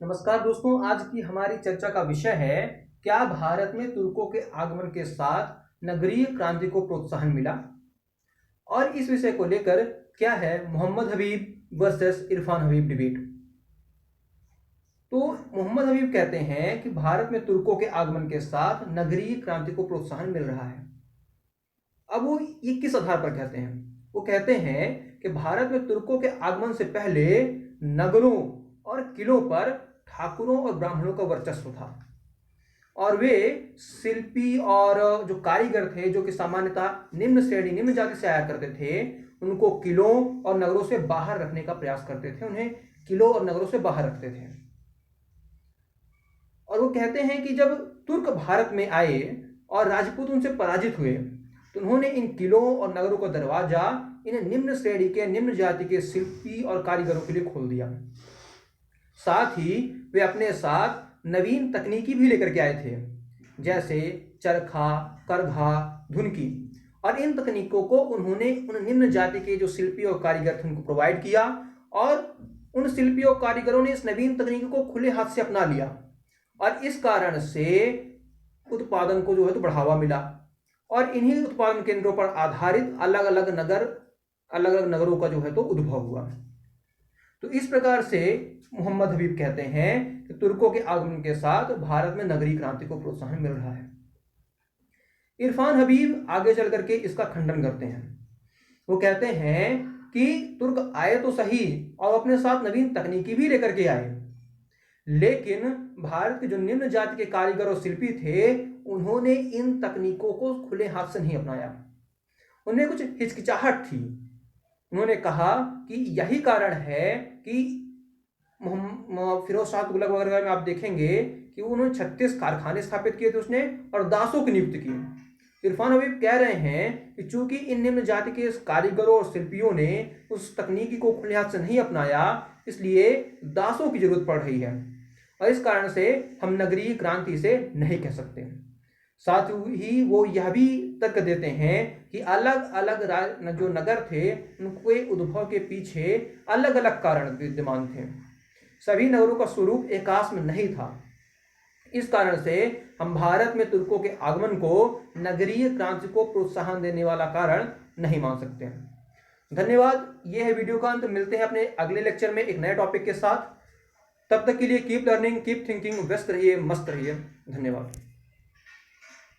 नमस्कार दोस्तों, आज की हमारी चर्चा का विषय है क्या भारत में तुर्कों के आगमन के साथ नगरीय क्रांति को प्रोत्साहन मिला। और इस विषय को लेकर क्या है मोहम्मद हबीब वर्सेस इरफान हबीब डिबेट। तो मोहम्मद हबीब कहते हैं कि भारत में तुर्कों के आगमन के साथ नगरीय क्रांति को प्रोत्साहन मिल रहा है। अब वो ये किस आधार पर कहते हैं? वो कहते हैं कि भारत में तुर्कों के आगमन से पहले नगरों और किलों पर ठाकुरों और ब्राह्मणों का वर्चस्व था और वे शिल्पी और जो कारीगर थे जो कि सामान्यतः निम्न श्रेणी निम्न जाति से आया करते थे, उनको किलों और नगरों से बाहर रखने का प्रयास करते थे, उन्हें किलों और नगरों से बाहर रखते थे। और वो कहते हैं कि जब तुर्क भारत में आए और राजपूत उनसे पराजित हुए तो उन्होंने इन किलों और नगरों का दरवाजा इन निम्न श्रेणी के निम्न जाति के शिल्पी और कारीगरों के लिए खोल दिया। साथ ही वे अपने साथ नवीन तकनीकी भी लेकर के आए थे, जैसे चरखा, करघा, धुनकी। और इन तकनीकों को उन्होंने उन निम्न जाति के जो शिल्पी और कारीगर थे उनको प्रोवाइड किया और उन शिल्पी और कारीगरों ने इस नवीन तकनीक को खुले हाथ से अपना लिया और इस कारण से उत्पादन को जो है तो बढ़ावा मिला और इन्हीं उत्पादन केंद्रों पर आधारित अलग अलग नगरों का जो है तो उद्भव हुआ। तो इस प्रकार से मोहम्मद हबीब कहते हैं कि तुर्कों के आगमन के साथ भारत में नगरीय क्रांति को प्रोत्साहन मिल रहा है। इरफान हबीब आगे चल करके इसका खंडन करते हैं। वो कहते हैं कि तुर्क आए तो सही और अपने साथ नवीन तकनीकी भी लेकर के आए, लेकिन भारत के जो निम्न जाति के कारीगर और शिल्पी थे उन्होंने इन तकनीकों को खुले हाथ से नहीं अपनाया, उन्हें कुछ हिचकिचाहट थी। उन्होंने कहा कि यही कारण है कि फिरोज शाह तुगलक वगैरह में आप देखेंगे कि उन्होंने 36 कारखाने स्थापित किए थे उसने और दासों की नियुक्ति की। इरफान हबीब कह रहे हैं कि चूंकि इन निम्न जाति के कारीगरों और शिल्पियों ने उस तकनीकी को खुले हाथ से नहीं अपनाया, इसलिए दासों की जरूरत पड़ रही है और इस कारण से हम नगरीय क्रांति से नहीं कह सकते। साथ ही वो यह भी तर्क देते हैं कि अलग अलग जो नगर थे उनके उद्भव के पीछे अलग अलग कारण विद्यमान थे, सभी नगरों का स्वरूप एकास में नहीं था। इस कारण से हम भारत में तुर्कों के आगमन को नगरीय क्रांति को प्रोत्साहन देने वाला कारण नहीं मान सकते हैं। धन्यवाद। यह है वीडियो का अंत। मिलते हैं अपने अगले लेक्चर में एक नए टॉपिक के साथ। तब तक के लिए कीप लर्निंग, कीप थिंकिंग, व्यस्त रहिए, मस्त रहिए। धन्यवाद।